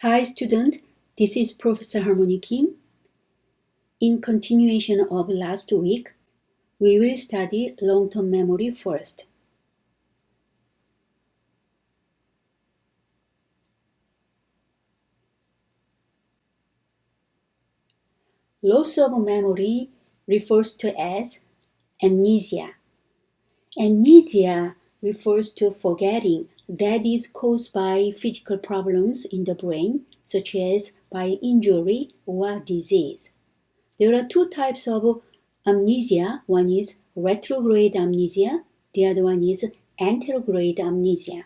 Hi student, this is Professor Harmony Kim. In continuation of last week, we will study long-term memory first. Loss of memory refers to as amnesia. Amnesia refers to forgetting that is caused by physical problems in the brain, such as by injury or disease. There are two types of amnesia. One is retrograde amnesia. The other one is anterograde amnesia.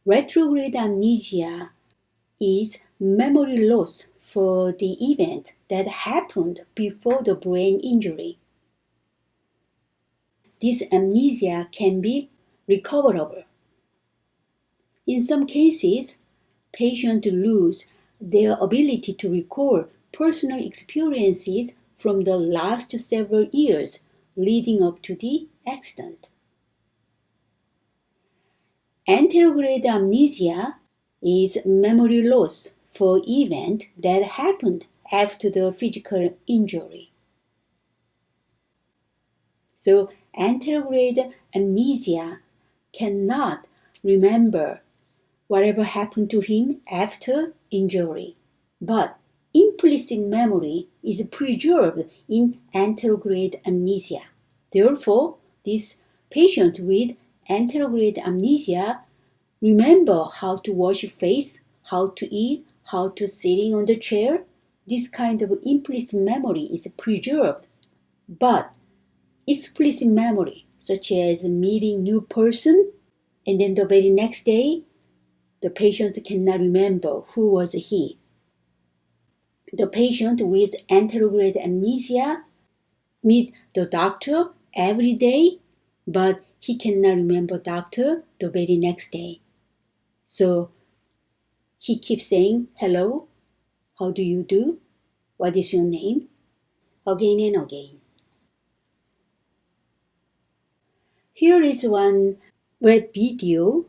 Retrograde amnesia is memory loss for the event that happened before the brain injury. This amnesia can be recoverable. In some cases, patients lose their ability to recall personal experiences from the last several years leading up to the accident. Anterograde amnesia is memory loss for event that happened after the physical injury. So anterograde amnesia cannot remember whatever happened to him after injury, but implicit memory is preserved in anterograde amnesia. Therefore, this patient with anterograde amnesia remember how to wash face, how to eat, how to sitting on the chair. This kind of implicit memory is preserved, but explicit memory, such as meeting new person, and then the very next day, the patient cannot remember who was he. The patient with anterograde amnesia meet the doctor every day, but he cannot remember doctor the very next day. So he keeps saying, hello, how do you do? What is your name? Again and again. Here is one web video,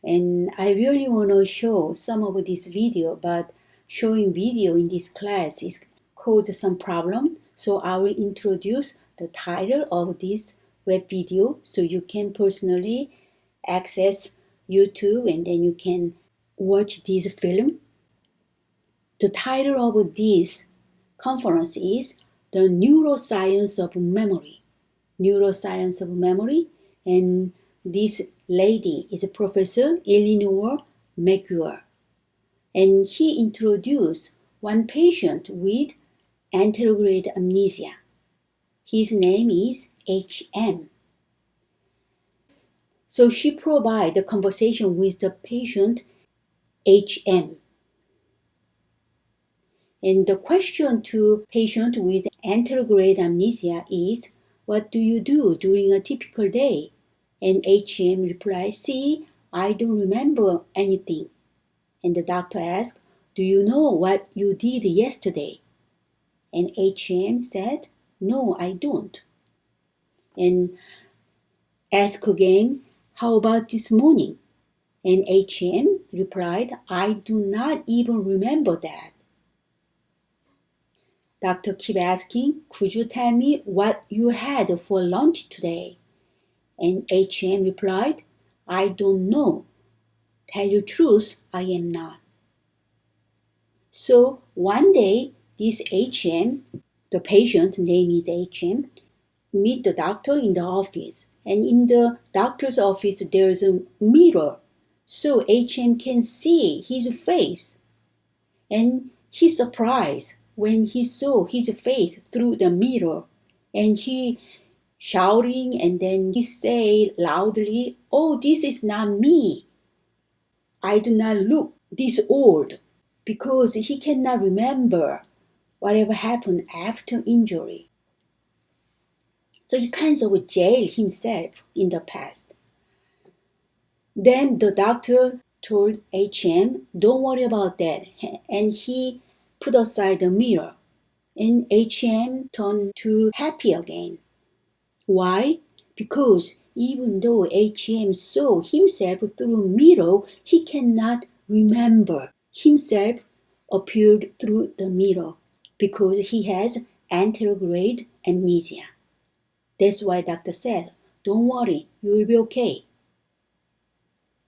and I really want to show some of this video, but showing video in this class is cause some problem. So I will introduce the title of this web video so you can personally access YouTube and then you can watch this film. The title of this conference is The Neuroscience of Memory. Neuroscience of Memory, and this lady is Professor Eleanor McGuire. And he introduced one patient with anterograde amnesia. His name is HM. So she provides a conversation with the patient HM. And the question to patient with anterograde amnesia is, what do you do during a typical day? And HM replies, see, I don't remember anything. And the doctor asks, do you know what you did yesterday? And HM said, no, I don't. And ask again, how about this morning? And HM replied, I do not even remember that. Doctor kept asking, could you tell me what you had for lunch today? And HM replied, I don't know. Tell you truth, I am not. So one day, this HM, the patient name is HM, meet the doctor in the office. And in the doctor's office, there's a mirror. So HM can see his face. And he's surprised when he saw his face through the mirror. And he shouting, and then he say loudly, oh, this is not me. I do not look this old, because he cannot remember whatever happened after injury. So he kind of jailed himself in the past. Then the doctor told HM, don't worry about that. And he put aside the mirror. And HM turned to happy again. Why? Because even though HM saw himself through a mirror, he cannot remember himself appeared through the mirror because he has anterograde amnesia. That's why doctor said, don't worry, you will be okay.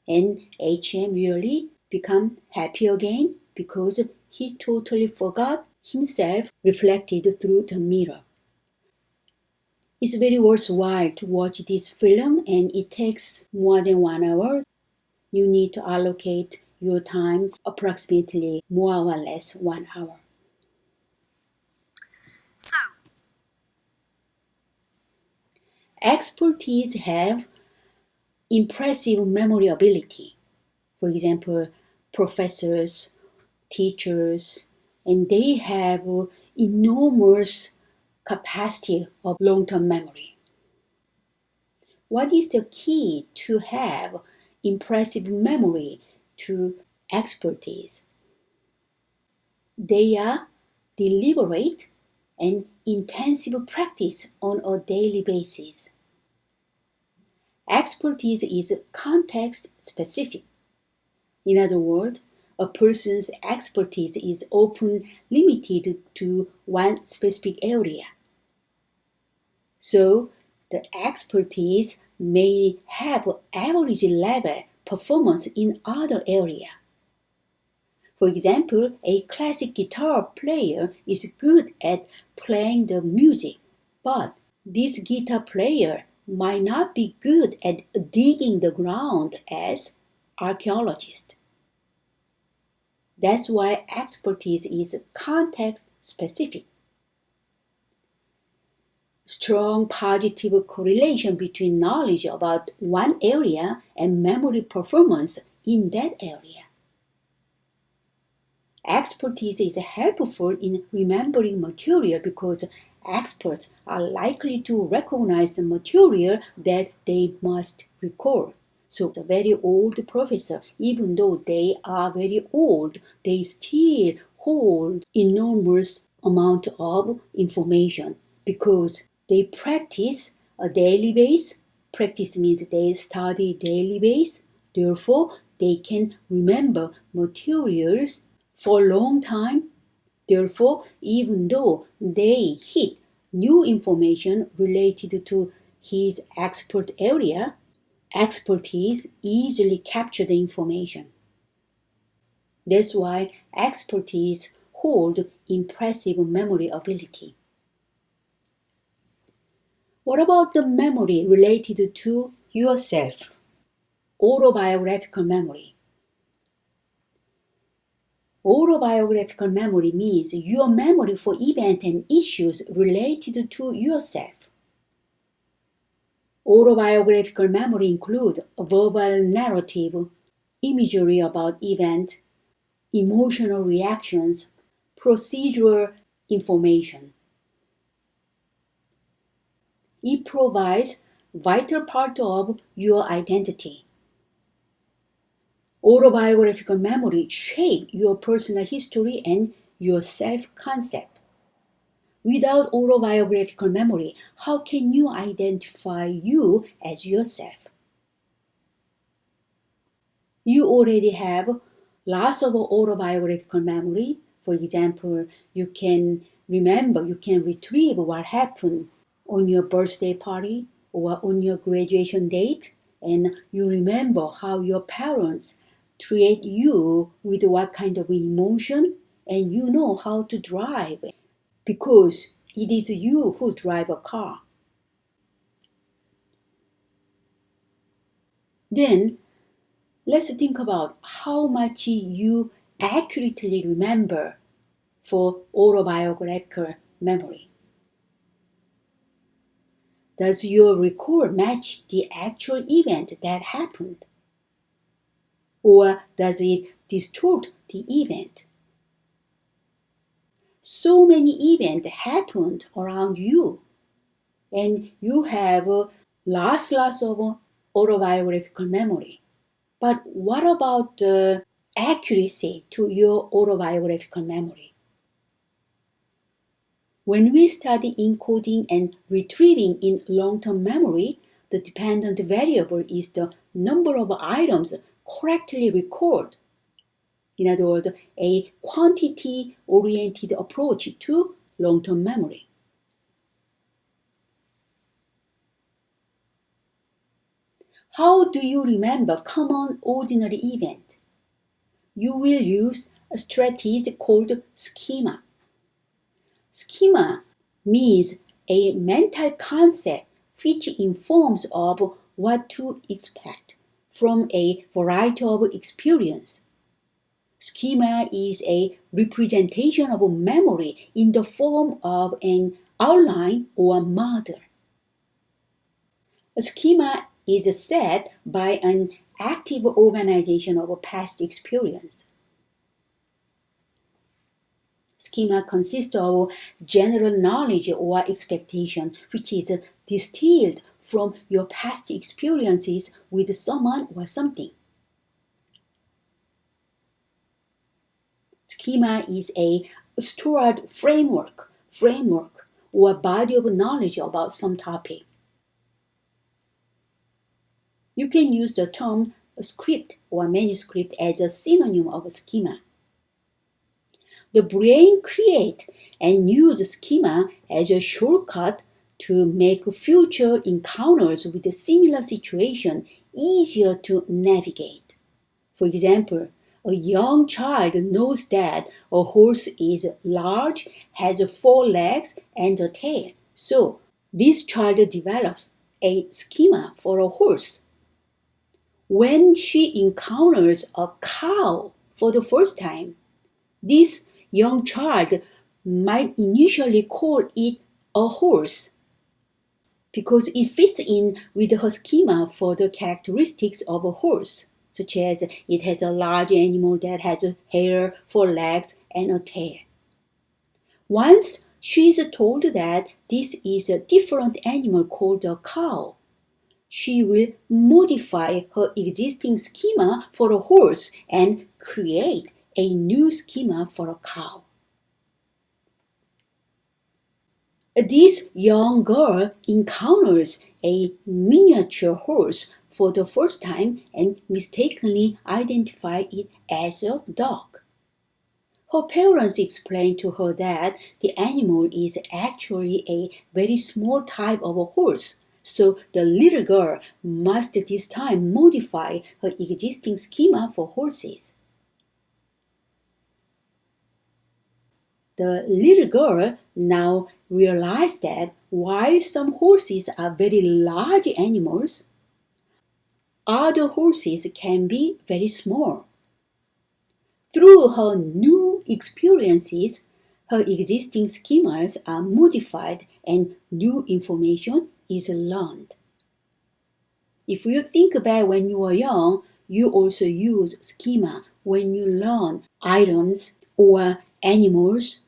And HM really become happy again because he totally forgot himself reflected through the mirror. It's very worthwhile to watch this film, and it takes more than 1 hour. You need to allocate your time approximately more or less 1 hour. So, expertise have impressive memory ability. For example, professors, teachers, and they have enormous capacity of long-term memory. What is the key to have impressive memory to expertise? They are deliberate and intensive practice on a daily basis. Expertise is context specific. In other words, a person's expertise is often limited to one specific area. So, the expertise may have average level performance in other areas. For example, a classic guitar player is good at playing the music, but this guitar player might not be good at digging the ground as archaeologist. That's why expertise is context specific. Strong positive correlation between knowledge about one area and memory performance in that area. Expertise is helpful in remembering material because experts are likely to recognize the material that they must recall. So a very old professor, even though they are very old, they still hold enormous amount of information because they practice a daily base. Practice means they study daily base. Therefore, they can remember materials for a long time. Therefore, even though they hit new information related to his expert area, expertise easily capture the information. That's why expertise hold impressive memory ability. What about the memory related to yourself? Autobiographical memory. Autobiographical memory means your memory for events and issues related to yourself. Autobiographical memory includes verbal narrative, imagery about events, emotional reactions, procedural information. It provides vital part of your identity. Autobiographical memory shapes your personal history and your self-concept. Without autobiographical memory, how can you identify you as yourself? You already have lots of autobiographical memory. For example, you can remember, you can retrieve what happened on your birthday party or on your graduation date, and you remember how your parents treat you with what kind of emotion, and you know how to drive because it is you who drive a car. Then let's think about how much you accurately remember for autobiographical memory. Does your record match the actual event that happened? Or does it distort the event? So many events happened around you, and you have lots of autobiographical memory. But what about the accuracy to your autobiographical memory? When we study encoding and retrieving in long-term memory, the dependent variable is the number of items correctly recorded. In other words, a quantity-oriented approach to long-term memory. How do you remember common ordinary events? You will use a strategy called schema. Schema means a mental concept which informs of what to expect from a variety of experience. Schema is a representation of memory in the form of an outline or model. A schema is set by an active organization of past experience. Schema consists of general knowledge or expectation, which is distilled from your past experiences with someone or something. Schema is a stored framework or body of knowledge about some topic. You can use the term script or manuscript as a synonym of schema. The brain creates and uses schema as a shortcut to make future encounters with a similar situation easier to navigate. For example, a young child knows that a horse is large, has 4 legs and a tail. So, this child develops a schema for a horse. When she encounters a cow for the first time, this young child might initially call it a horse because it fits in with her schema for the characteristics of a horse, such as it has a large animal that has a hair, 4 legs, and a tail. Once she is told that this is a different animal called a cow, she will modify her existing schema for a horse and create a new schema for a cow. This young girl encounters a miniature horse for the first time and mistakenly identifies it as a dog. Her parents explain to her that the animal is actually a very small type of a horse, so the little girl must this time modify her existing schema for horses. The little girl now realized that while some horses are very large animals, other horses can be very small. Through her new experiences, her existing schemas are modified and new information is learned. If you think about when you are young, you also use schema when you learn items or animals.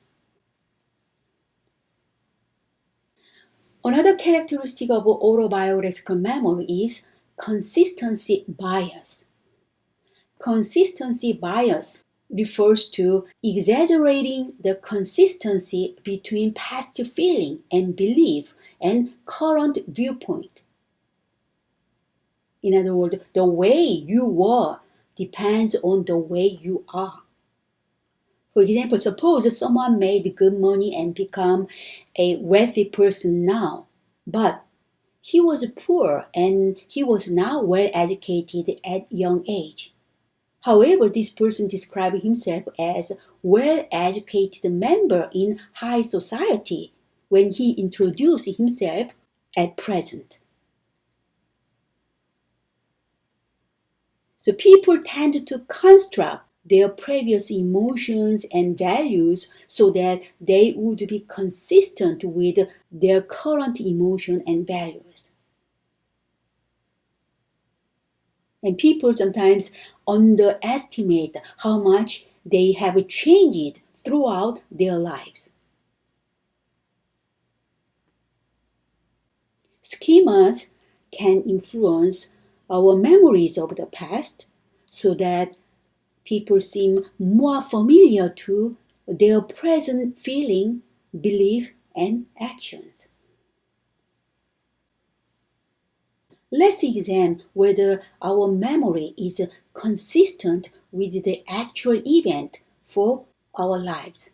Another characteristic of autobiographical memory is consistency bias. Consistency bias refers to exaggerating the consistency between past feeling and belief and current viewpoint. In other words, the way you were depends on the way you are. For example, suppose someone made good money and become a wealthy person now, but he was poor and he was now well educated at young age. However, this person described himself as well-educated member in high society when he introduced himself at present. So people tend to construct their previous emotions and values so that they would be consistent with their current emotion and values. And people sometimes underestimate how much they have changed throughout their lives. Schemas can influence our memories of the past so that people seem more familiar to their present feeling, belief, and actions. Let's examine whether our memory is consistent with the actual event for our lives.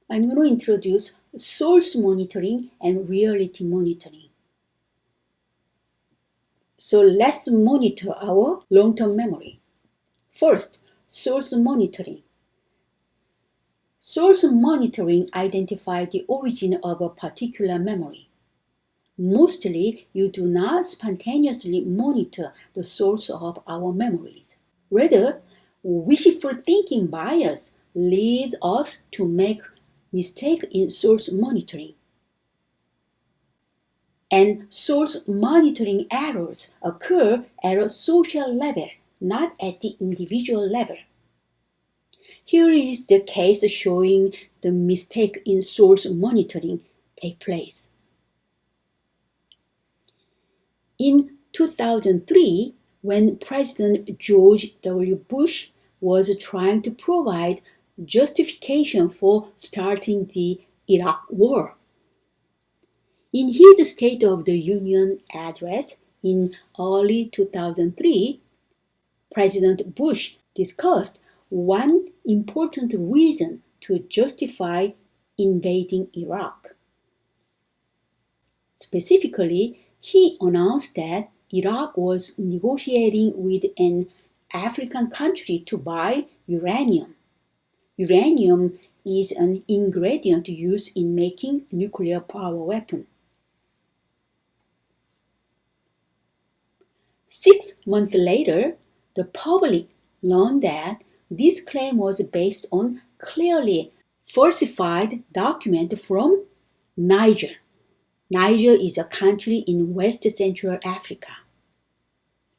I'm going to introduce source monitoring and reality monitoring. So let's monitor our long-term memory. First, source monitoring. Source monitoring identifies the origin of a particular memory. Mostly, you do not spontaneously monitor the source of our memories. Rather, wishful thinking bias leads us to make mistakes in source monitoring. And source monitoring errors occur at a social level, not at the individual level. Here is the case showing the mistake in source monitoring take place. In 2003, when President George W. Bush was trying to provide justification for starting the Iraq War, in his State of the Union address in early 2003, President Bush discussed one important reason to justify invading Iraq. Specifically, he announced that Iraq was negotiating with an African country to buy uranium. Uranium is an ingredient used in making nuclear power weapons. 6 months later, the public learned that this claim was based on clearly falsified document from Niger. Niger is a country in West Central Africa.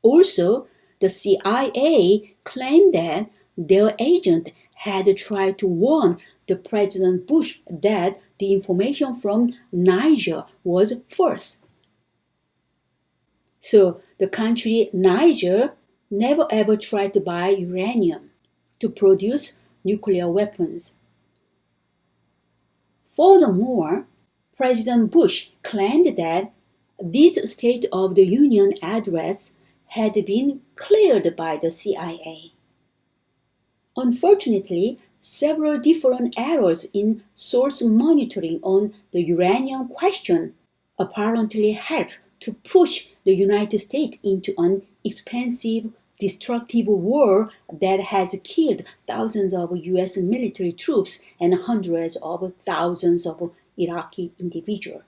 Also, the CIA claimed that their agent had tried to warn the President Bush that the information from Niger was false. So the country Niger never ever tried to buy uranium to produce nuclear weapons. Furthermore, President Bush claimed that this State of the Union address had been cleared by the CIA. Unfortunately, several different errors in source monitoring on the uranium question apparently helped to push the United States into an expensive, destructive war that has killed thousands of US military troops and hundreds of thousands of Iraqi individuals.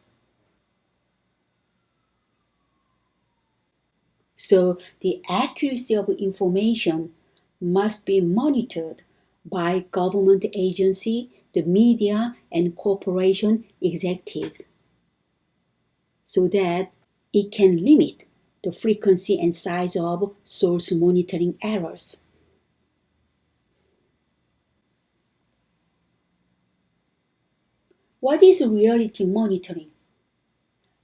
So the accuracy of information must be monitored by government agency, the media, and corporation executives so that it can limit the frequency and size of source monitoring errors. What is reality monitoring?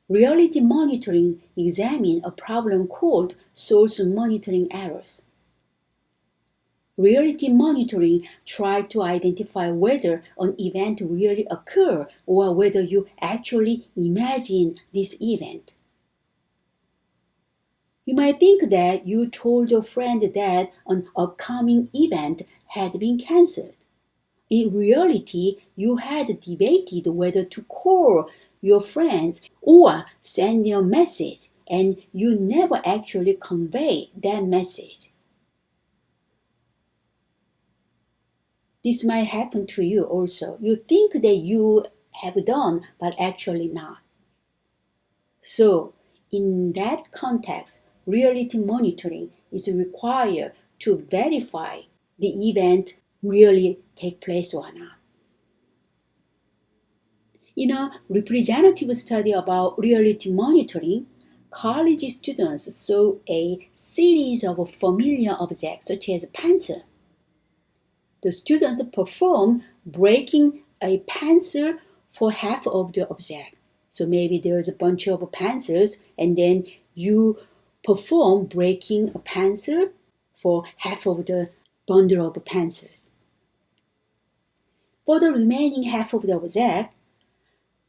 Reality monitoring examines a problem called source monitoring errors. Reality monitoring tries to identify whether an event really occurred or whether you actually imagine this event. You might think that you told your friend that an upcoming event had been cancelled. In reality, you had debated whether to call your friends or send a message, and you never actually conveyed that message. This might happen to you also. You think that you have done, but actually not. So, in that context, reality monitoring is required to verify the event really take place or not. In a representative study about reality monitoring, college students saw a series of familiar objects such as a pencil. The students performed breaking a pencil for half of the object. So maybe there's a bunch of pencils and then you perform breaking a pencil for half of the bundle of pencils. For the remaining half of the object,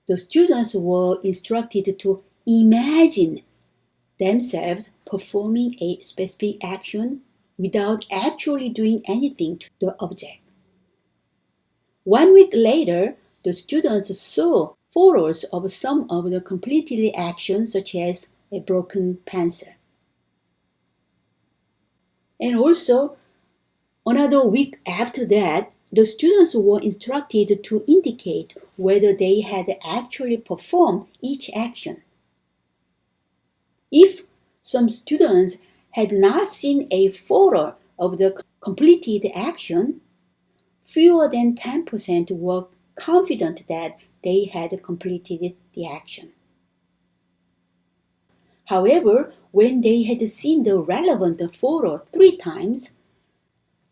The students were instructed to imagine themselves performing a specific action without actually doing anything to the object. 1 week later, the students saw photos of some of the completed actions, such as a broken pencil. And also, another week after that, the students were instructed to indicate whether they had actually performed each action. If some students had not seen a photo of the completed action, fewer than 10% were confident that they had completed the action. However, when they had seen the relevant photo 3 times,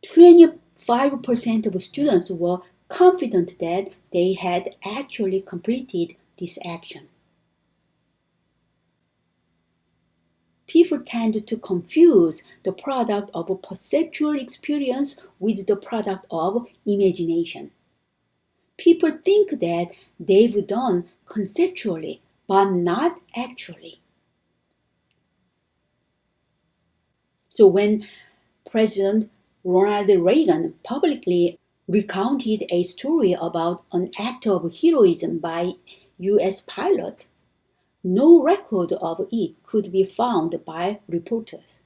25% of students were confident that they had actually completed this action. People tend to confuse the product of perceptual experience with the product of imagination. People think that they've done conceptually, but not actually. So when President Ronald Reagan publicly recounted a story about an act of heroism by U.S. pilot, no record of it could be found by reporters.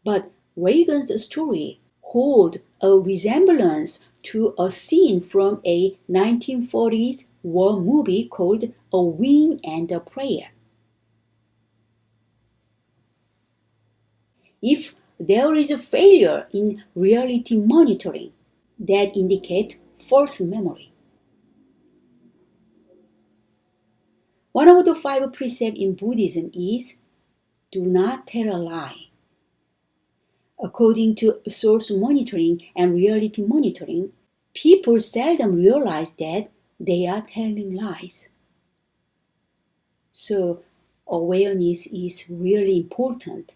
But Reagan's story holds a resemblance to a scene from a 1940s war movie called A Wind and a Prayer. If there is a failure in reality monitoring, that indicates false memory. One of the 5 precepts in Buddhism is do not tell a lie. According to source monitoring and reality monitoring, people seldom realize that they are telling lies. So awareness is really important.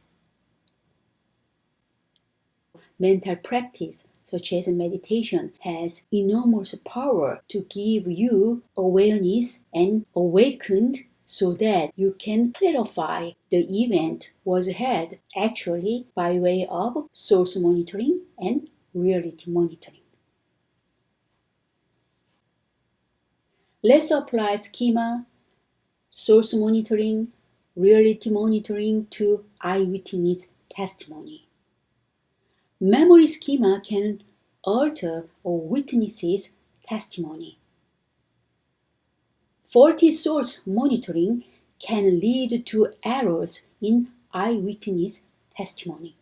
Mental practice, such as meditation, has enormous power to give you awareness and awakened so that you can clarify the event was held actually by way of source monitoring and reality monitoring. Let's apply schema, source monitoring, reality monitoring to eyewitness testimony. Memory schema can alter a witness's testimony. Faulty source monitoring can lead to errors in eyewitness testimony.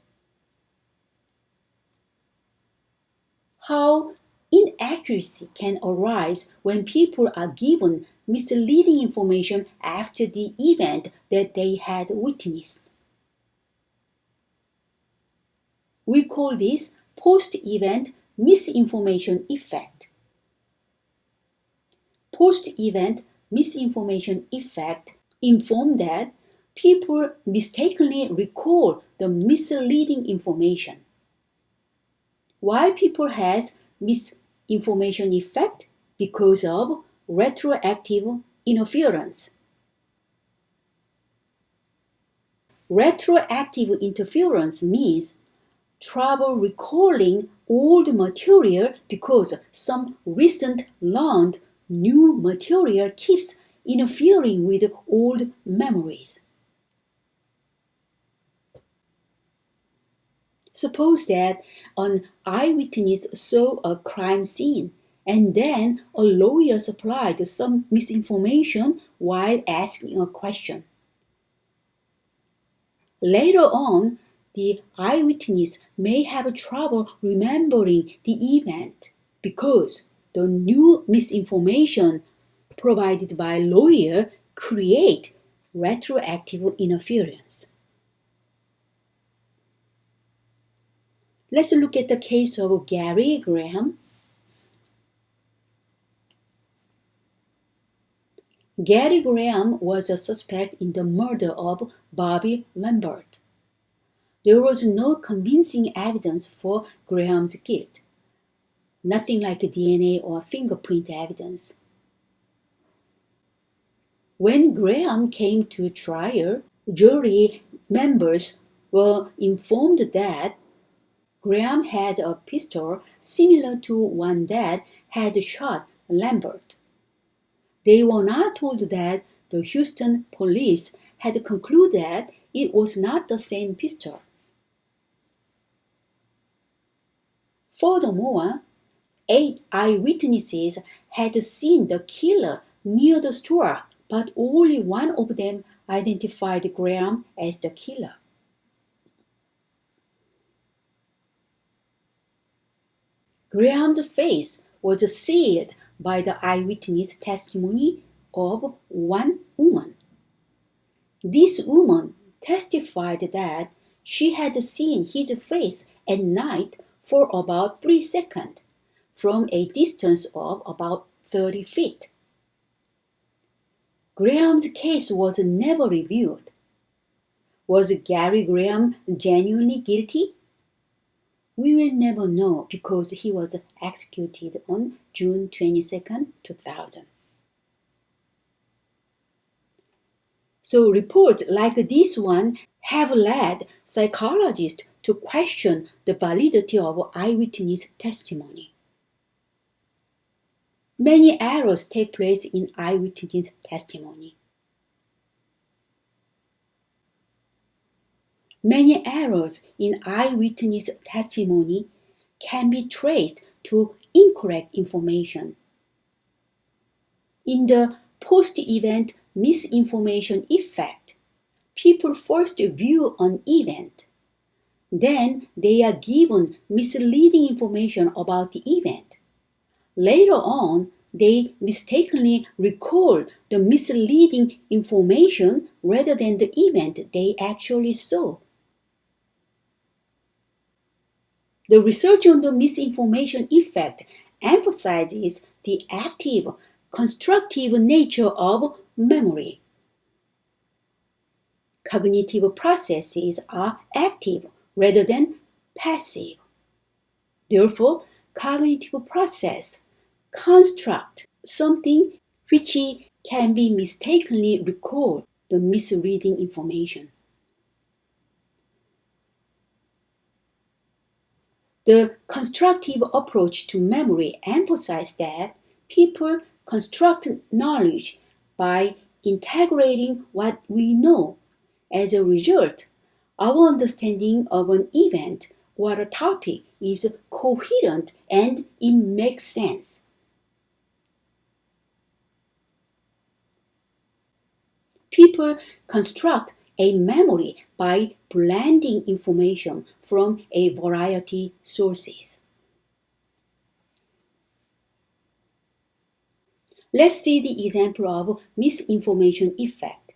How inaccuracy can arise when people are given misleading information after the event that they had witnessed. We call this post-event misinformation effect. Post-event misinformation effect informs that people mistakenly recall the misleading information. Why people has misinformation effect? Because of retroactive interference. Retroactive interference means trouble recalling old material because some recent learned new material keeps interfering with old memories. Suppose that an eyewitness saw a crime scene and then a lawyer supplied some misinformation while asking a question. Later on, the eyewitness may have trouble remembering the event because the new misinformation provided by lawyer create retroactive interference. Let's look at the case of Gary Graham. Gary Graham was a suspect in the murder of Bobby Lambert. There was no convincing evidence for Graham's guilt, nothing like DNA or fingerprint evidence. When Graham came to trial, jury members were informed that Graham had a pistol similar to one that had shot Lambert. They were not told that the Houston police had concluded that it was not the same pistol. Furthermore, 8 eyewitnesses had seen the killer near the store, but only one of them identified Graham as the killer. Graham's face was sealed by the eyewitness testimony of one woman. This woman testified that she had seen his face at night for about 3 seconds from a distance of about 30 feet. Graham's case was never reviewed. Was Gary Graham genuinely guilty? We will never know because he was executed on June 22, 2000. So reports like this one have led psychologists to question the validity of eyewitness testimony. Many errors take place in eyewitness testimony. Many errors in eyewitness testimony can be traced to incorrect information. In the post-event misinformation effect, people first view an event. Then they are given misleading information about the event. Later on, they mistakenly recall the misleading information rather than the event they actually saw. The research on the misinformation effect emphasizes the active, constructive nature of memory. Cognitive processes are active rather than passive. Therefore, cognitive process construct something which can be mistakenly recalled, the misleading information. The constructive approach to memory emphasizes that people construct knowledge by integrating what we know. As a result, our understanding of an event or a topic is coherent and it makes sense. People construct a memory by blending information from a variety of sources. Let's see the example of misinformation effect.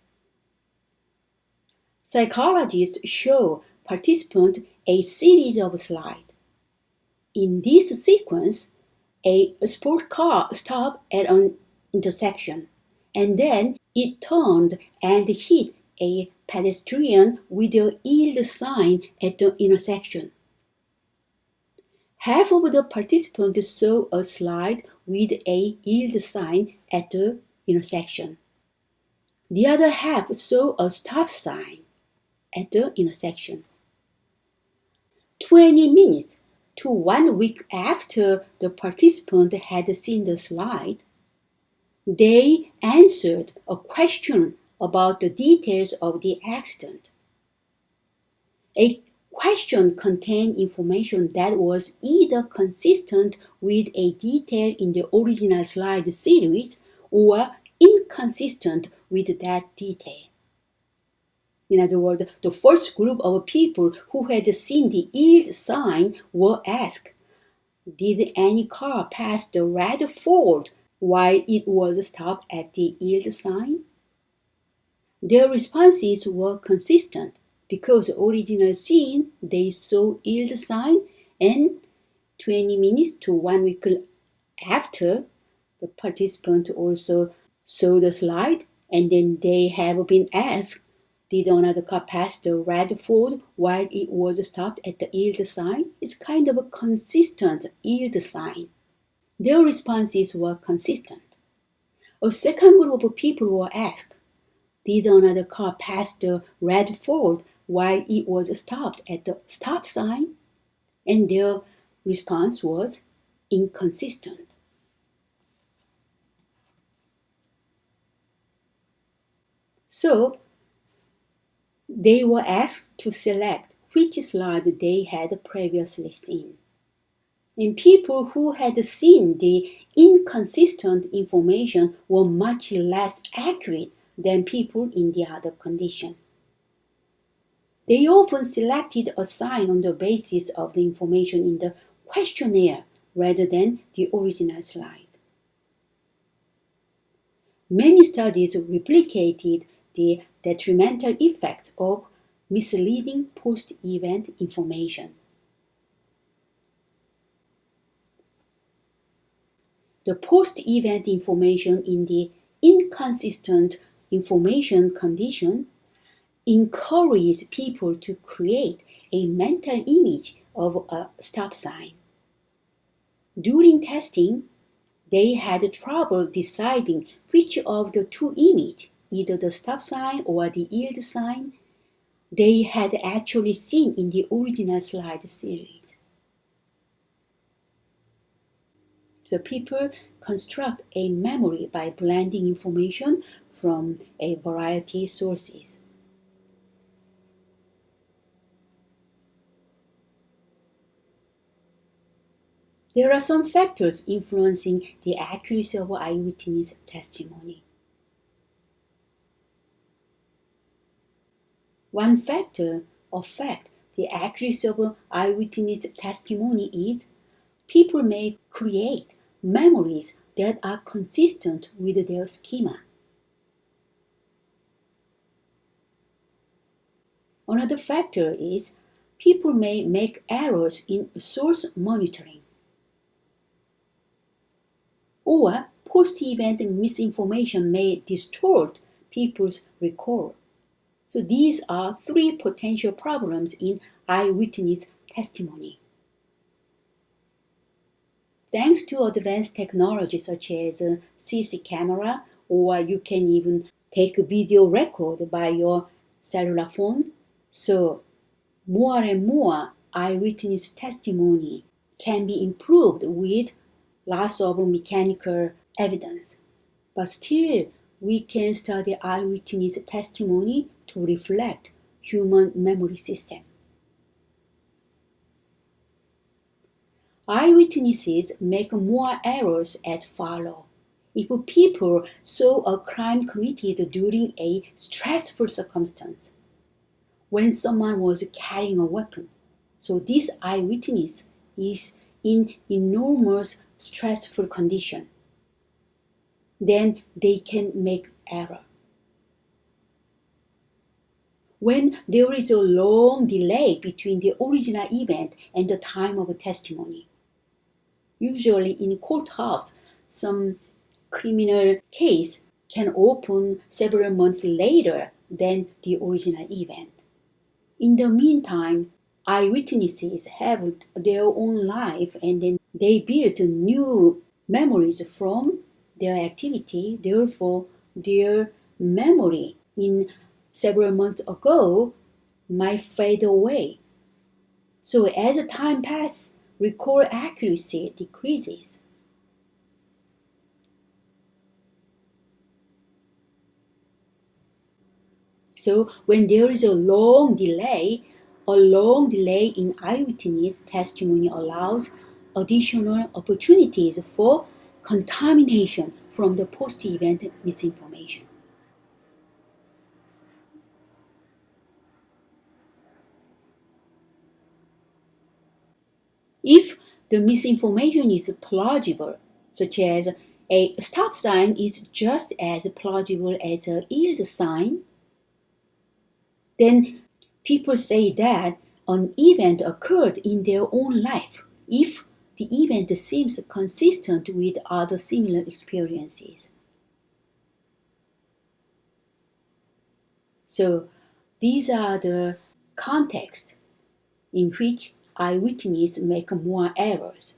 Psychologists show participants a series of slides. In this sequence, a sport car stopped at an intersection, and then it turned and hit a pedestrian with a yield sign at the intersection. Half of the participants saw a slide with a yield sign at the intersection. The other half saw a stop sign at the intersection. 20 minutes to 1 week after the participant had seen the slide, they answered a question about the details of the accident. A question contained information that was either consistent with a detail in the original slide series or inconsistent with that detail. In other words, the first group of people who had seen the yield sign were asked, "Did any car pass the red Ford while it was stopped at the yield sign?" Their responses were consistent because the original scene they saw yield sign, and 20 minutes to 1 week after, the participant also saw the slide, and then they have been asked, "Did another car pass the red Ford while it was stopped at the yield sign?" It's kind of a consistent yield sign. Their responses were consistent. A second group of people were asked, Did another car pass the red ford while it was stopped at the stop sign? And their response was inconsistent. So they were asked to select which slide they had previously seen. And people who had seen the inconsistent information were much less accurate than people in the other condition. They often selected a sign on the basis of the information in the questionnaire rather than the original slide. Many studies replicated the detrimental effects of misleading post-event information. The post-event information in the inconsistent information condition encourages people to create a mental image of a stop sign. During testing, they had trouble deciding which of the two images, either the stop sign or the yield sign, they had actually seen in the original slide series. So people construct a memory by blending information from a variety of sources. There are some factors influencing the accuracy of eyewitness testimony. One factor affects the accuracy of eyewitness testimony is people may create memories that are consistent with their schema. Another factor is people may make errors in source monitoring, or post-event misinformation may distort people's recall. So these are three potential problems in eyewitness testimony. Thanks to advanced technology such as CC camera, or you can even take a video record by your cellular phone, so more and more eyewitness testimony can be improved with loss of mechanical evidence. But still, we can study eyewitness testimony to reflect human memory system. Eyewitnesses make more errors as follow. If people saw a crime committed during a stressful circumstance, when someone was carrying a weapon, so this eyewitness is in enormous stressful condition, then they can make error. When there is a long delay between the original event and the time of a testimony, usually in courthouse, some criminal case can open several months later than the original event. In the meantime, eyewitnesses have their own life and then they build new memories from their activity. Therefore, their memory in several months ago might fade away. So as the time passes, recall accuracy decreases. So when there is a long delay in eyewitness testimony allows additional opportunities for contamination from the post-event misinformation. If the misinformation is plausible, such as a stop sign is just as plausible as a yield sign, then people say that an event occurred in their own life if the event seems consistent with other similar experiences. So these are the contexts in which eyewitnesses make more errors.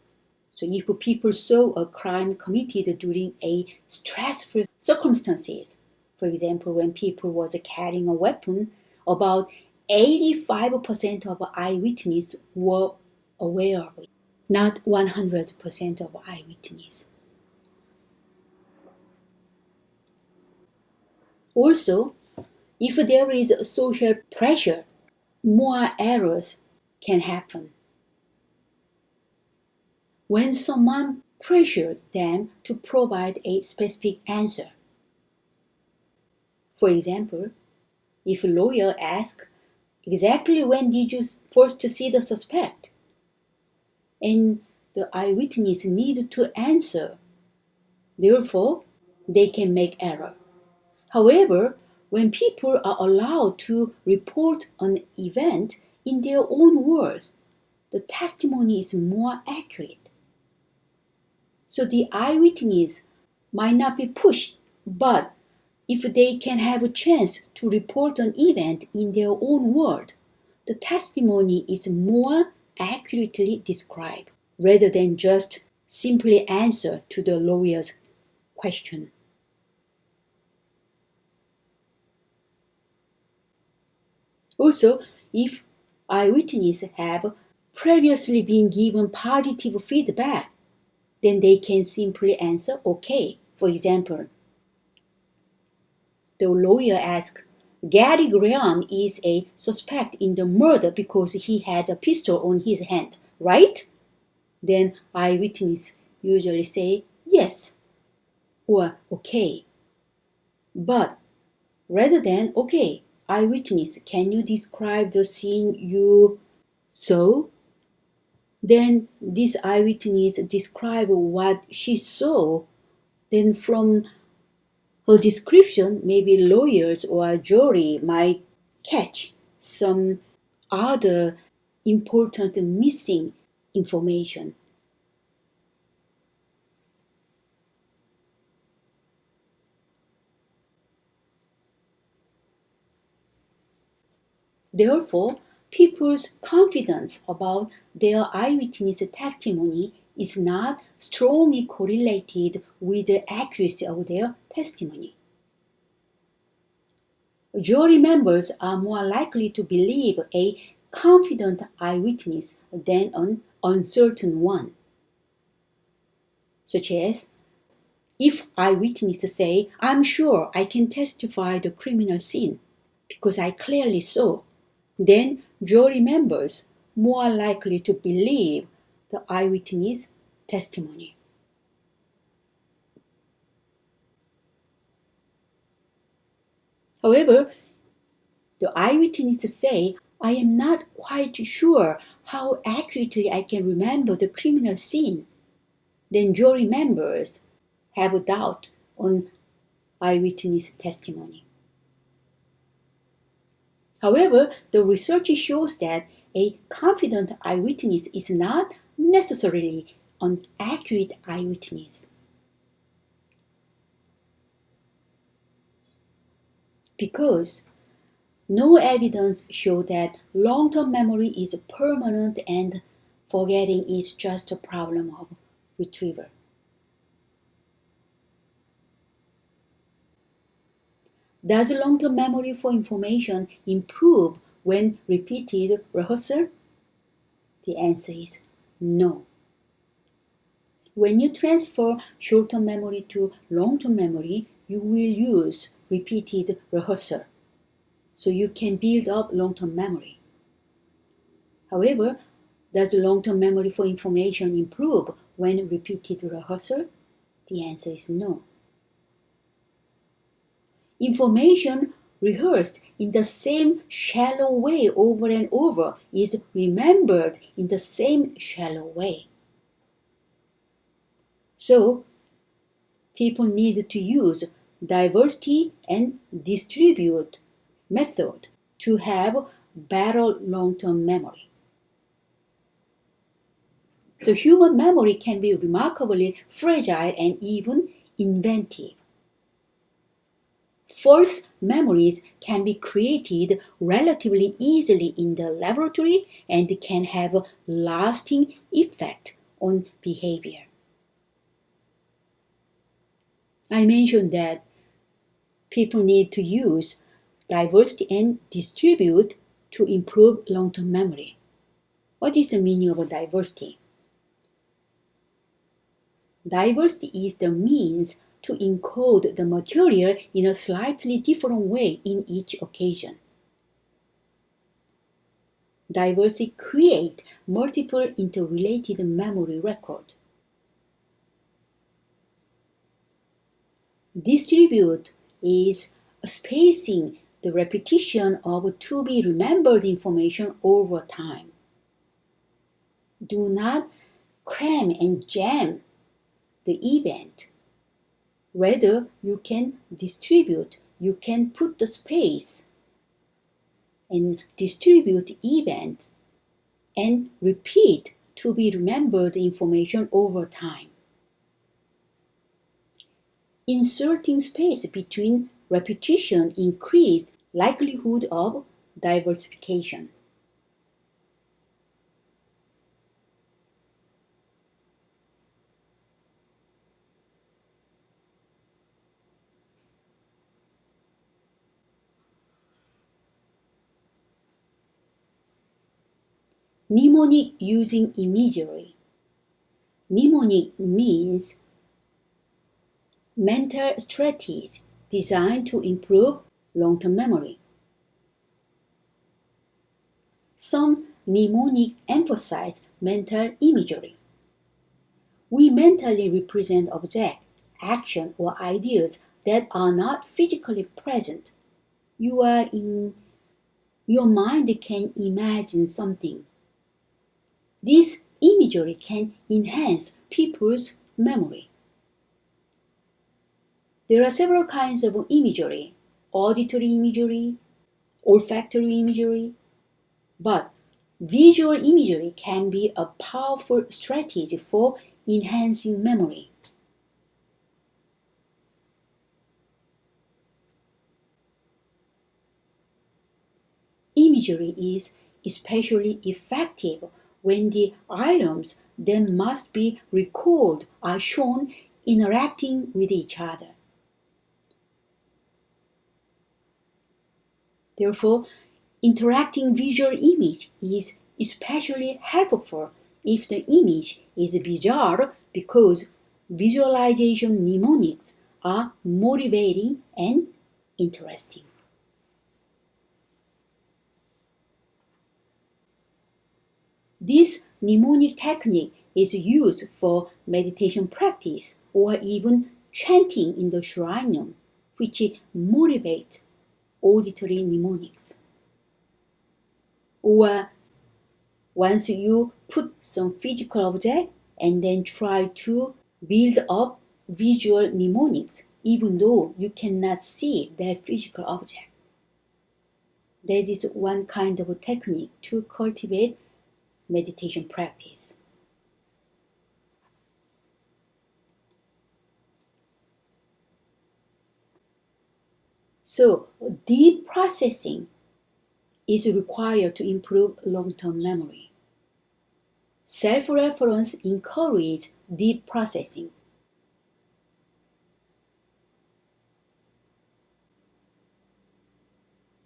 So if people saw a crime committed during a stressful circumstances, For example, when people was carrying a weapon, about 85% of eyewitnesses were aware of it, not 100% of eyewitnesses. Also, if there is social pressure, more errors can happen. When someone pressures them to provide a specific answer. For example, if a lawyer asks, exactly when did you first see the suspect? And the eyewitness need to answer. Therefore, they can make error. However, when people are allowed to report an event in their own words, the testimony is more accurate. So the eyewitness might not be pushed, but if they can have a chance to report an event in their own word, the testimony is more accurately described rather than just simply answer to the lawyer's question. Also, if eyewitnesses have previously been given positive feedback, then they can simply answer okay. For example, the lawyer asks, Gary Graham is a suspect in the murder because he had a pistol on his hand, right? Then eyewitnesses usually say yes or okay. But rather than okay, eyewitness, can you describe the scene you saw? Then this eyewitness describe what she saw. Then from her description, maybe lawyers or a jury might catch some other important missing information. Therefore, people's confidence about their eyewitness testimony is not strongly correlated with the accuracy of their testimony. Jury members are more likely to believe a confident eyewitness than an uncertain one. Such as, if eyewitnesses say, I'm sure I can testify the criminal scene because I clearly saw, then jury members more likely to believe the eyewitness testimony. However, the eyewitnesses say, I am not quite sure how accurately I can remember the criminal scene. Then jury members have a doubt on eyewitness testimony. However, the research shows that a confident eyewitness is not necessarily an accurate eyewitness. Because no evidence shows that long-term memory is permanent and forgetting is just a problem of retrieval. Does long-term memory for information improve when repeated rehearsal? The answer is no. When you transfer short-term memory to long-term memory, you will use repeated rehearsal, so you can build up long-term memory. However, does long-term memory for information improve when repeated rehearsal? The answer is no. Information rehearsed in the same shallow way over and over is remembered in the same shallow way. So, people need to use diversity and distribute method to have better long-term memory. So human memory can be remarkably fragile and even inventive. False memories can be created relatively easily in the laboratory and can have a lasting effect on behavior. I mentioned that People need to use diversity and distribute to improve long-term memory. What is the meaning of diversity? Diversity is the means to encode the material in a slightly different way in each occasion. Diversity creates multiple interrelated memory records. Distribute is spacing the repetition of to-be-remembered information over time. Do not cram and jam the event. Rather, you can distribute, you can put the space and distribute event and repeat to-be-remembered information over time. Inserting space between repetition increased likelihood of diversification. Mnemonic using imagery. Mnemonic means mental strategies designed to improve long-term memory. Some mnemonic emphasize mental imagery. We mentally represent objects, action, or ideas that are not physically present. Your mind can imagine something. This imagery can enhance people's memory. There are several kinds of imagery: auditory imagery, olfactory imagery, but visual imagery can be a powerful strategy for enhancing memory. Imagery is especially effective when the items that must be recalled are shown interacting with each other. Therefore, interacting visual image is especially helpful if the image is bizarre, because visualization mnemonics are motivating and interesting. This mnemonic technique is used for meditation practice or even chanting in the shrine, which motivate auditory mnemonics. Or once you put some physical object and then try to build up visual mnemonics, even though you cannot see that physical object. That is one kind of technique to cultivate meditation practice. So, deep processing is required to improve long-term memory. Self-reference encourages deep processing.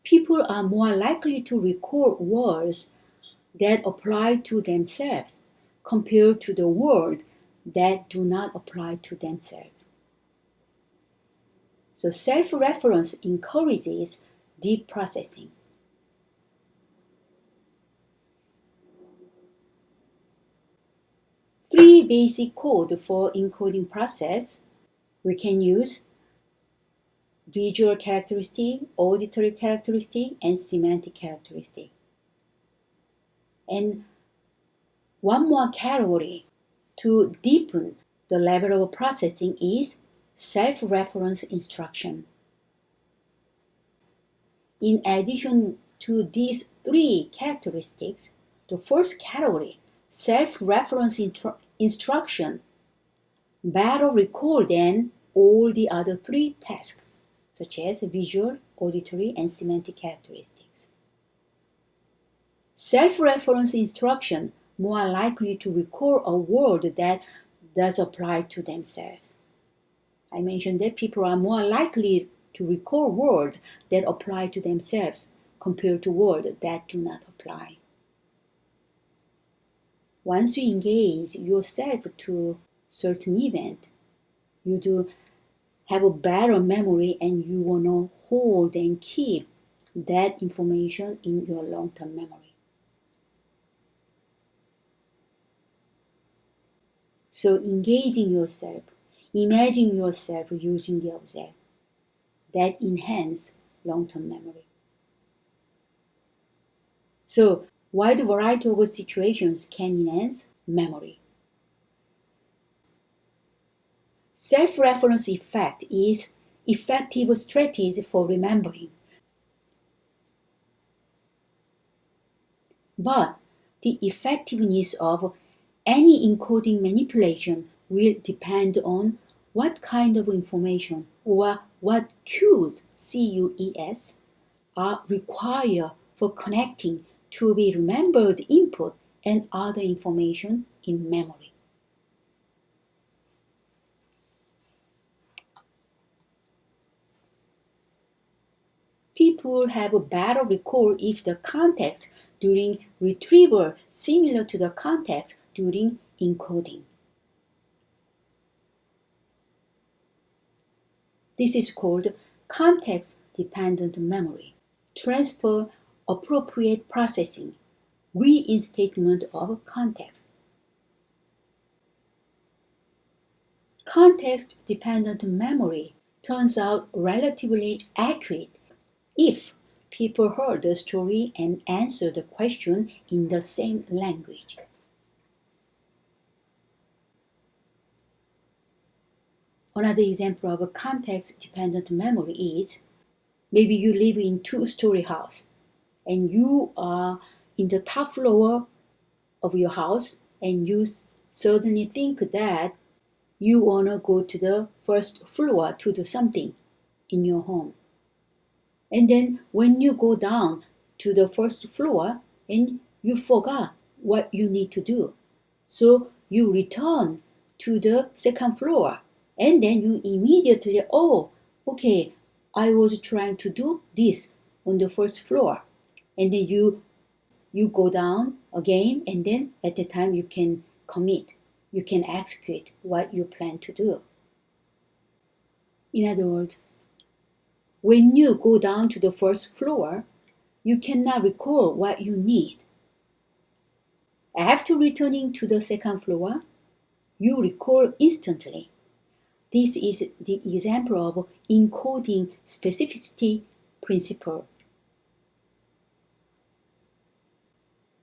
People are more likely to recall words that apply to themselves compared to the words that do not apply to themselves. So self-reference encourages deep processing. Three basic codes for encoding process. We can use visual characteristic, auditory characteristic, and semantic characteristic. And one more category to deepen the level of processing is self-reference instruction. In addition to these three characteristics, the first category, self-reference instruction, better recall than all the other three tasks, such as visual, auditory, and semantic characteristics. Self-reference instruction more likely to recall a word that does apply to themselves. I mentioned that people are more likely to recall words that apply to themselves compared to words that do not apply. Once you engage yourself to certain event, you do have a better memory and you want to hold and keep that information in your long-term memory. So engaging yourself, imagine yourself using the object, that enhance long-term memory. So wide variety of situations can enhance memory. Self-reference effect is effective strategy for remembering. But the effectiveness of any encoding manipulation will depend on what kind of information or what cues, CUES, are required for connecting to be remembered input and other information in memory. People have a better recall if the context during retrieval similar to the context during encoding. This is called context-dependent memory, transfer appropriate processing, reinstatement of context. Context-dependent memory turns out relatively accurate if people heard the story and answered the question in the same language. Another example of a context-dependent memory is maybe you live in a two-story house and you are in the top floor of your house and you suddenly think that you want to go to the first floor to do something in your home. And then when you go down to the first floor and you forgot what you need to do. So you return to the second floor and then you immediately, okay, I was trying to do this on the first floor. And then you go down again and then at the time you can commit, you can execute what you plan to do. In other words, when you go down to the first floor, you cannot recall what you need. After returning to the second floor, you recall instantly. This is the example of encoding specificity principle.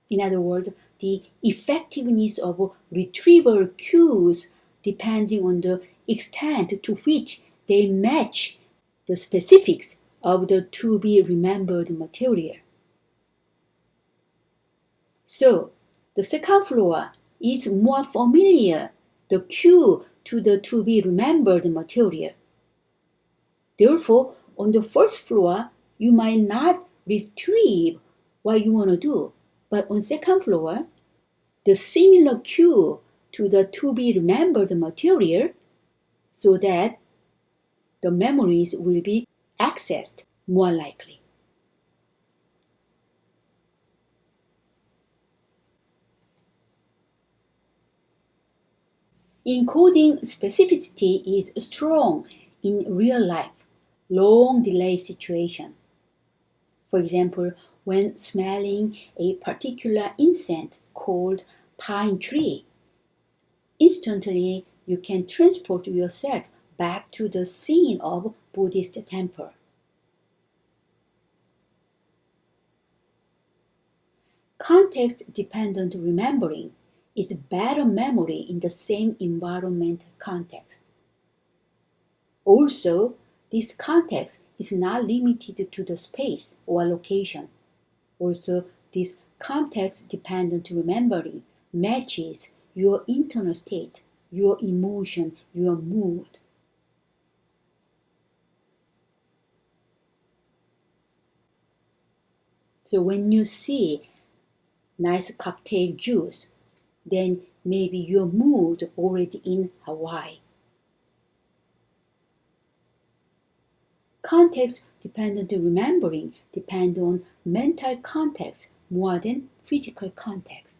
In other words, the effectiveness of retrieval cues depending on the extent to which they match the specifics of the to-be-remembered material. So, the second floor is more familiar, the cue to the to-be-remembered material. Therefore, on the first floor, you might not retrieve what you want to do, but on second floor, the similar cue to the to-be-remembered material so that the memories will be accessed more likely. Encoding specificity is strong in real life, long delay situation. For example, when smelling a particular incense called pine tree, instantly you can transport yourself back to the scene of Buddhist temple. Context-dependent remembering is better memory in the same environmental context. Also, this context is not limited to the space or location. Also, this context-dependent remembering matches your internal state, your emotion, your mood. So when you see nice cocktail juice, then maybe your mood already in Hawaii. Context-dependent remembering depends on mental context more than physical context.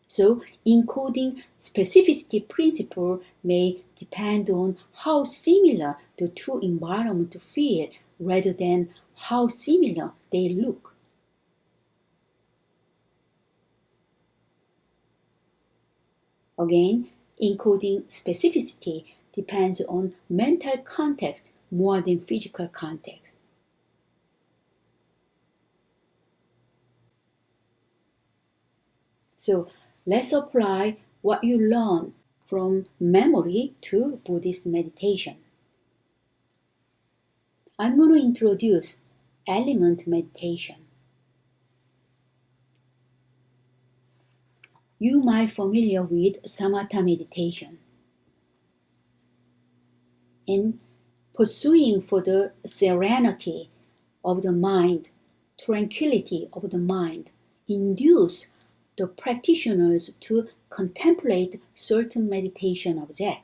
So, encoding specificity principle may depend on how similar the two environments feel rather than how similar they look. Again, encoding specificity depends on mental context more than physical context. So let's apply what you learn from memory to Buddhist meditation. I'm going to introduce element meditation. You might be familiar with samatha meditation. In pursuing for the serenity of the mind, tranquility of the mind, induce the practitioners to contemplate certain meditation objects.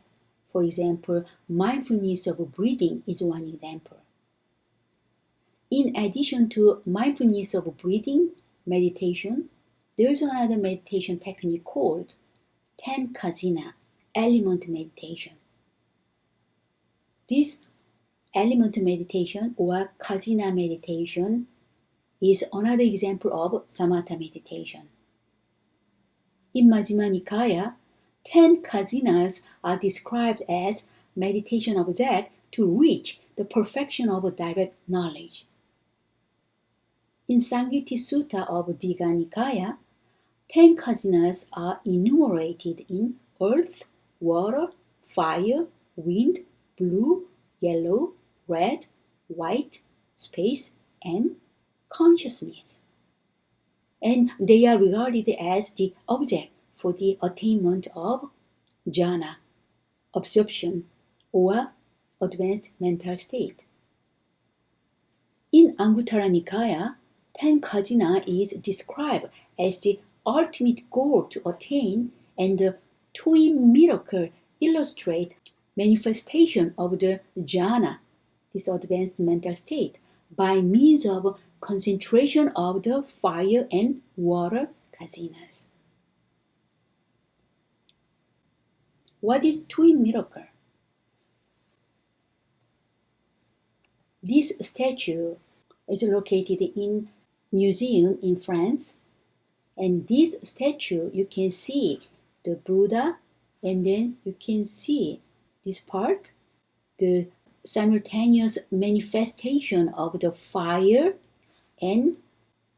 For example, mindfulness of breathing is one example. In addition to mindfulness of breathing meditation, there's another meditation technique called Ten Kazina, element meditation. This element meditation or Kazina meditation is another example of samatha meditation. In Majjhima Nikaya, 10 kazinas are described as meditation objects to reach the perfection of direct knowledge. In Samgiti Sutta of Digha Nikaya, 10 kazinas are enumerated in earth, water, fire, wind, blue, yellow, red, white, space, and consciousness. And they are regarded as the object for the attainment of jhana, absorption, or advanced mental state. In Anguttara Nikaya, 10 kajina is described as the ultimate goal to attain, and the twin miracle illustrate manifestation of the jhana, this advanced mental state, by means of concentration of the fire and water kazinas. What is twin miracle? This statue is located in museum in France, and this statue you can see the Buddha, and then you can see this part, the simultaneous manifestation of the fire, and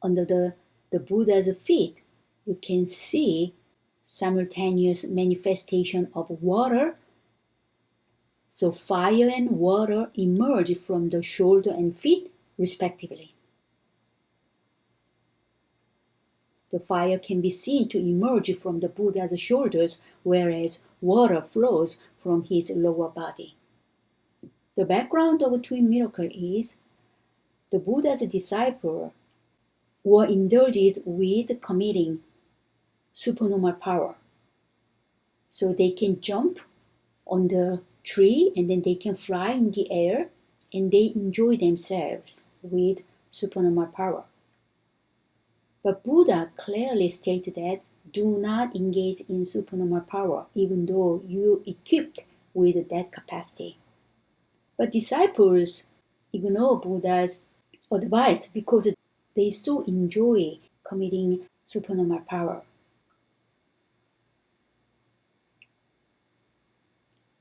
under the Buddha's feet you can see simultaneous manifestation of water. So fire and water emerge from the shoulder and feet respectively. The fire can be seen to emerge from the Buddha's shoulders, whereas water flows from his lower body. The background of twin miracle is the Buddha's disciples were indulged with committing supernormal power. So they can jump on the tree, and then they can fly in the air, and they enjoy themselves with supernormal power. But Buddha clearly stated that do not engage in supernormal power even though you equipped with that capacity. But disciples ignore Buddha's advice because they so enjoy committing supernormal power.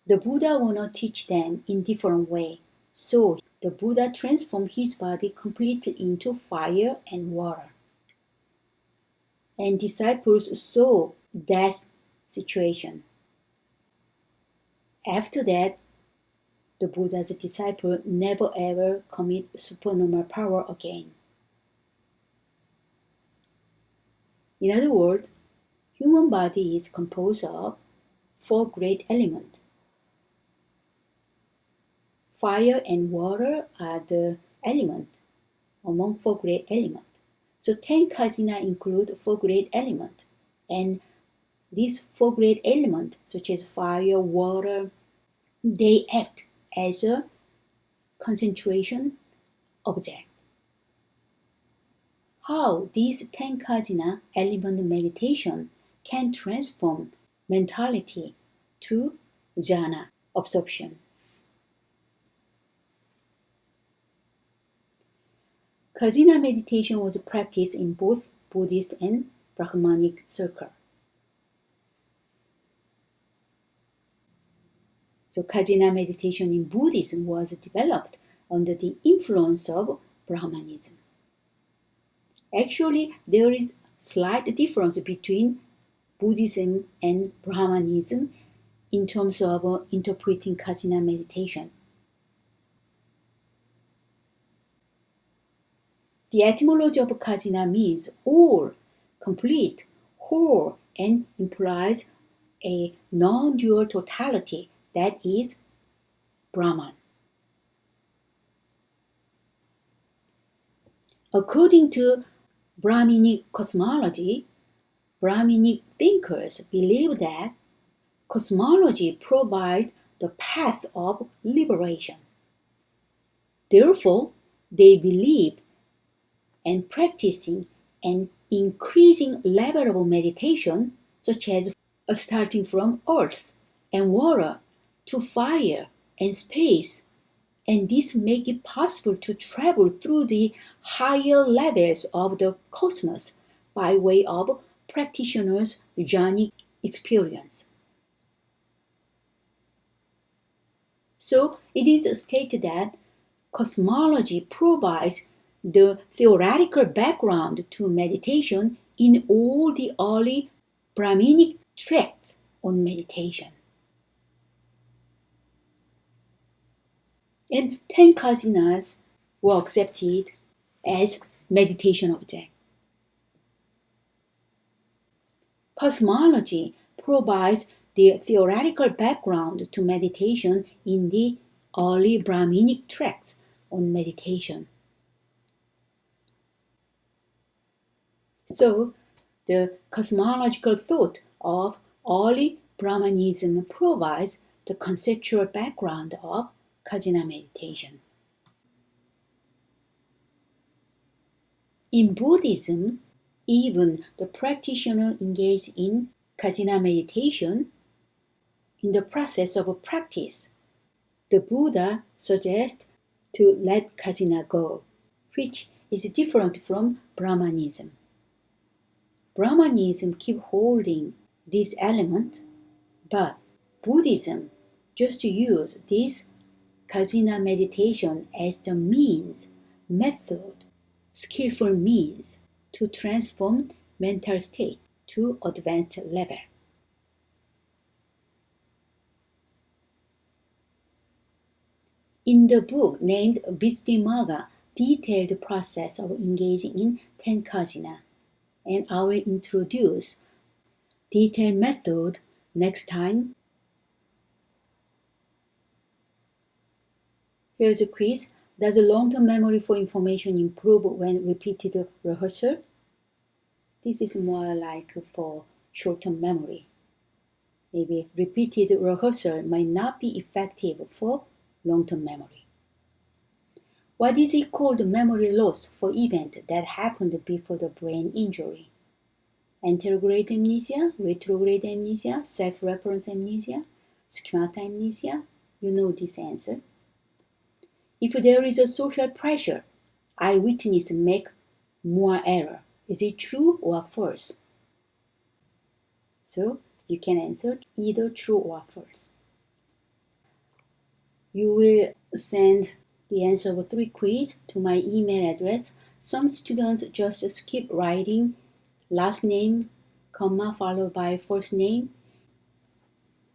The Buddha will not teach them in different way. So the Buddha transformed his body completely into fire and water. And disciples saw that situation. After that, the Buddha's disciple never ever commit supernormal power again. In other words, human body is composed of 4 great elements. Fire and water are the element among 4 great elements. So 10 kajina include 4 great elements, and these 4 great elements, such as fire, water, They act as a concentration object. How this Tenkajina element meditation can transform mentality to jhana absorption. Kajina meditation was practiced in both Buddhist and Brahmanic circles. So Kajina meditation in Buddhism was developed under the influence of Brahmanism. Actually, there is slight difference between Buddhism and Brahmanism in terms of interpreting Kajina meditation. The etymology of Kajina means all, complete, whole, and implies a non-dual totality that is Brahman. According to Brahminic cosmology, Brahminic thinkers believe that cosmology provides the path of liberation. Therefore, they believed and practicing an increasing level of meditation, such as starting from earth and water to fire and space, and this make it possible to travel through the higher levels of the cosmos by way of practitioners' jhanic experience. So it is stated that cosmology provides the theoretical background to meditation in all the early Brahminic tracts on meditation. And 10 kajinas were accepted as meditation objects. Cosmology provides the theoretical background to meditation in the early Brahminic tracts on meditation. So, the cosmological thought of early Brahmanism provides the conceptual background of Kajina meditation. In Buddhism, even the practitioner engaged in Kajina meditation, in the process of practice, the Buddha suggests to let Kajina go, which is different from Brahmanism. Brahmanism keep holding this element, but Buddhism just use this Kajina meditation as the means, method, skillful means to transform mental state to advanced level. In the book named Visuddhimagga, detailed process of engaging in Tenkajina, and I will introduce detailed method next time. Here's a quiz. Does long-term memory for information improve when repeated rehearsal? This is more like for short-term memory. Maybe repeated rehearsal might not be effective for long-term memory. What is it called memory loss for event that happened before the brain injury? Anterograde amnesia, retrograde amnesia, self-reference amnesia, schemata amnesia? You know this answer. If there is a social pressure, eyewitness make more error. Is it true or false? So you can answer either true or false. You will send the answer of 3 quiz to my email address. Some students just skip writing last name, comma, followed by first name.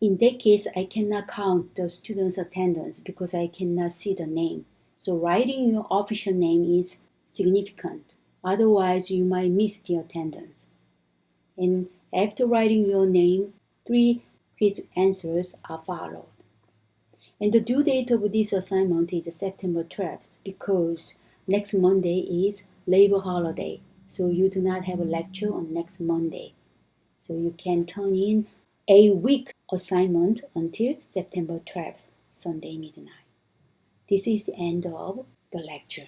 In that case, I cannot count the student's attendance because I cannot see the name. So writing your official name is significant. Otherwise, you might miss the attendance. And after writing your name, 3 quiz answers are followed. And the due date of this assignment is September 12th because next Monday is Labor holiday. So you do not have a lecture on next Monday. So you can turn in a week assignment until September 12th. Sunday midnight. This is the end of the lecture.